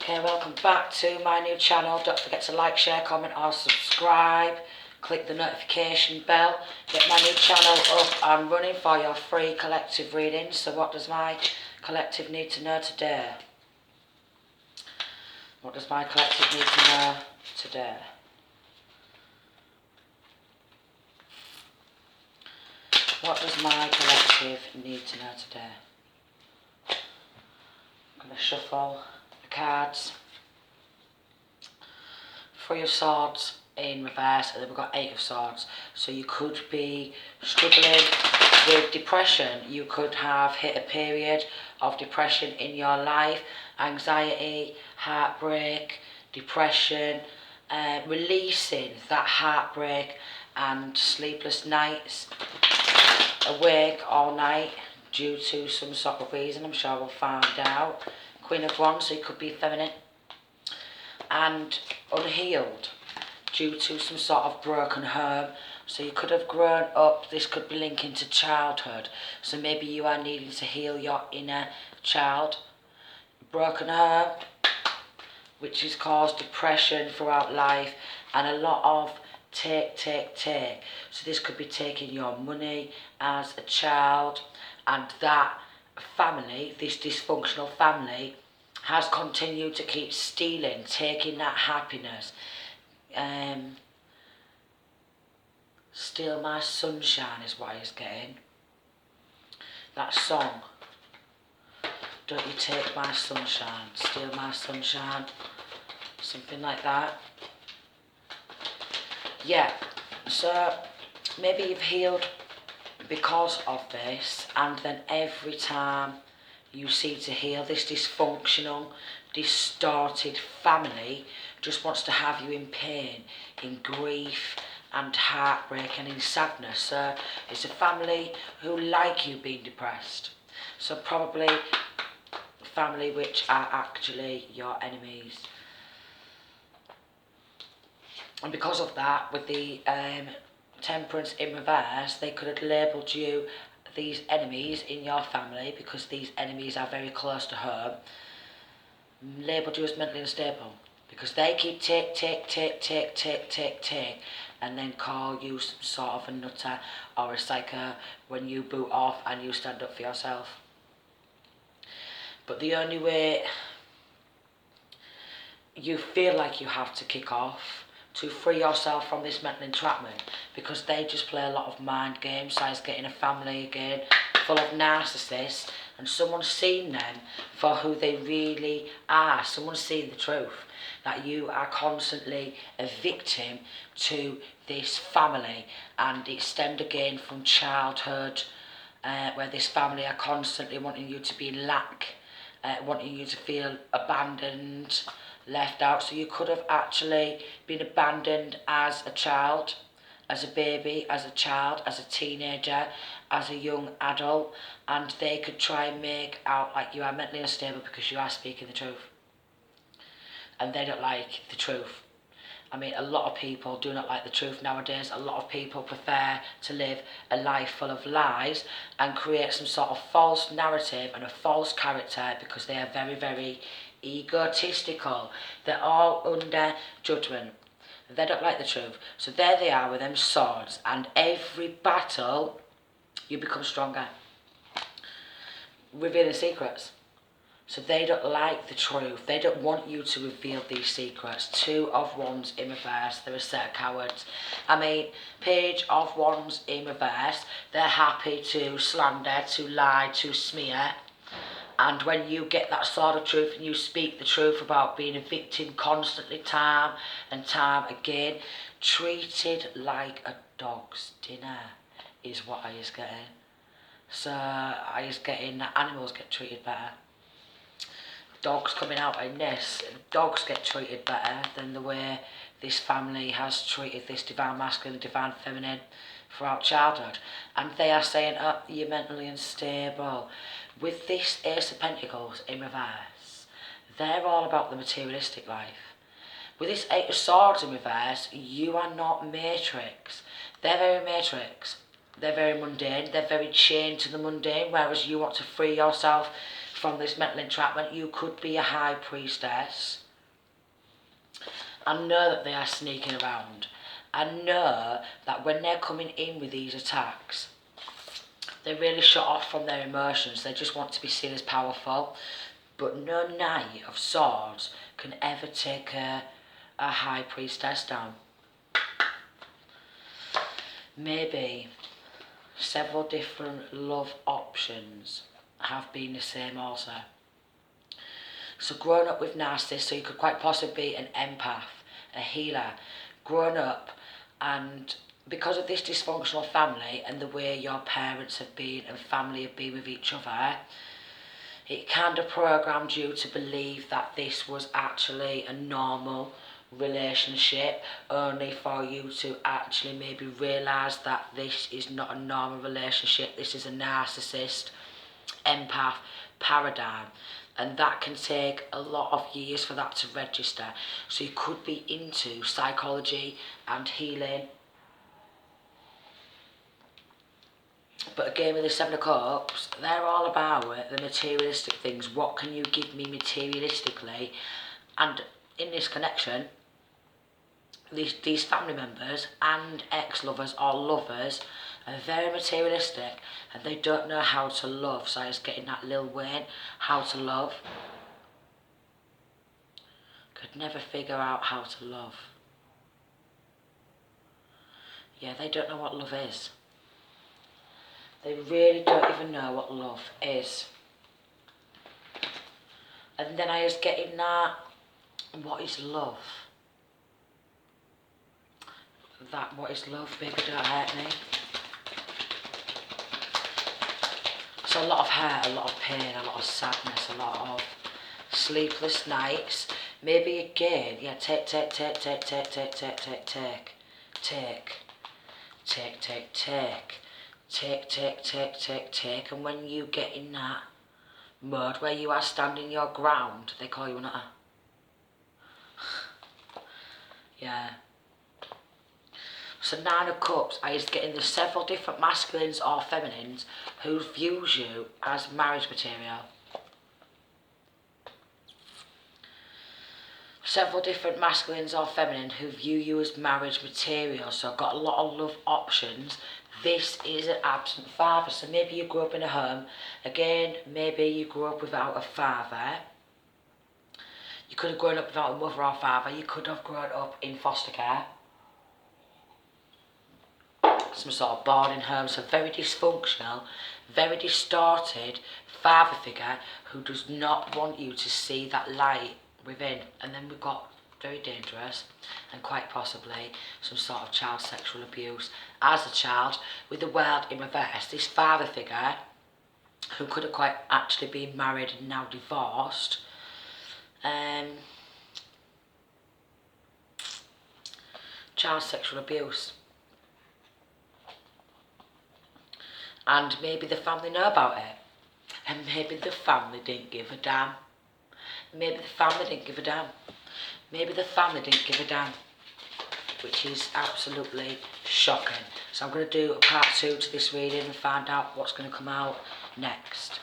Okay, welcome back to my new channel. Don't forget to like, share, comment or subscribe. Click the notification bell. Get my new channel up and running for your free collective readings. So what does my collective need to know today? What does my collective need to know today? What does my collective need to know today? I'm going to shuffle the cards. Three of Swords in reverse, and then we've got Eight of Swords. So you could be struggling with depression. You could have hit a period of depression in your life, anxiety, heartbreak, depression, releasing that heartbreak and sleepless nights, awake all night due to some sort of reason. I'm sure we'll find out. Queen of Wands, so you could be feminine. And unhealed due to some sort of broken home. So you could have grown up, this could be linking to childhood. So maybe you are needing to heal your inner child. Broken home, which has caused depression throughout life and a lot of take. So this could be taking your money as a child, and that family, this dysfunctional family, has continued to keep stealing, taking that happiness. Steal my sunshine is what he's getting. That song. Don't you take my sunshine, steal my sunshine. Something like that. Yeah, so maybe you've healed because of this, and then every time you seem to heal, this dysfunctional, distorted family just wants to have you in pain, in grief and heartbreak and in sadness. So it's a family who like you being depressed. So probably family which are actually your enemies. And because of that, with the Temperance in reverse, they could have labelled you, these enemies in your family, because these enemies are very close to home, labelled you as mentally unstable, because they keep take, and then call you some sort of a nutter or a psycho when you boot off and you stand up for yourself. But the only way you feel like you have to kick off to free yourself from this mental entrapment, because they just play a lot of mind games, so it's getting a family again full of narcissists, and someone's seen them for who they really are. Someone's seen the truth, that you are constantly a victim to this family, and it stemmed again from childhood, where this family are constantly wanting you to be in lack, wanting you to feel abandoned, left out. So you could have actually been abandoned as a child, as a baby, as a child, as a teenager, as a young adult, and they could try and make out like you are mentally unstable because you are speaking the truth. And they don't like the truth. I mean, a lot of people do not like the truth nowadays. A lot of people prefer to live a life full of lies and create some sort of false narrative and a false character, because they are very, very egotistical. They're all under judgment. They don't like the truth. So there they are with them swords, and every battle you become stronger, revealing secrets. So they don't like the truth. They don't want you to reveal these secrets. Two of Wands in reverse. They're a set of cowards. I mean, Page of Wands in reverse. They're happy to slander, to lie, to smear. And when you get that sort of truth and you speak the truth about being a victim constantly, time and time again, treated like a dog's dinner is what I is getting. So I is getting that animals get treated better. Dogs coming out in this, dogs get treated better than the way this family has treated this divine masculine, divine feminine throughout childhood. And they are saying, oh, you're mentally unstable. With this Ace of Pentacles in reverse, they're all about the materialistic life. With this Eight of Swords in reverse, you are not matrix. They're very matrix. They're very mundane. They're very chained to the mundane, whereas you want to free yourself from this mental entrapment. You could be a high priestess. I know that they are sneaking around. I know that when they're coming in with these attacks, they're really shut off from their emotions. They just want to be seen as powerful. But no Knight of Swords can ever take a high priestess down. Maybe several different love options have been the same also. So growing up with narcissists, so you could quite possibly be an empath, a healer, growing up, and because of this dysfunctional family and the way your parents have been and family have been with each other, it kind of programmed you to believe that this was actually a normal relationship, only for you to actually maybe realise that this is not a normal relationship. This is a narcissist, empath paradigm. And that can take a lot of years for that to register. So you could be into psychology and healing. But again, with the Seven of Cups, they're all about the materialistic things. What can you give me materialistically? And in this connection, these family members and ex-lovers or lovers are very materialistic, and they don't know how to love. So I was getting that Lil Wayne, how to love. Could never figure out how to love. Yeah, they don't know what love is. They really don't even know what love is. And then I was getting that, what is love? That, what is love, baby, don't hurt me. So a lot of hurt, a lot of pain, a lot of sadness, a lot of sleepless nights. Maybe again, yeah, take. And when you get in that mode where you are standing your ground, they call you an utter. Yeah. So Nine of Cups, I is getting the several different masculines or feminines who views you as marriage material. Several different masculines or feminine who view you as marriage material. So I've got a lot of love options. This is an absent father. So maybe you grew up in a home. Again, maybe you grew up without a father. You could have grown up without a mother or father. You could have grown up in foster care. Some sort of boarding home. So very dysfunctional, very distorted father figure who does not want you to see that light within. And then we've got very dangerous and quite possibly some sort of child sexual abuse as a child, with the world in reverse. This father figure who could have quite actually been married and now divorced, child sexual abuse, and maybe the family know about it, and maybe the family didn't give a damn. Maybe the family didn't give a damn. Maybe the family didn't give a damn, which is absolutely shocking. So I'm going to do a part 2 to this reading and find out what's going to come out next.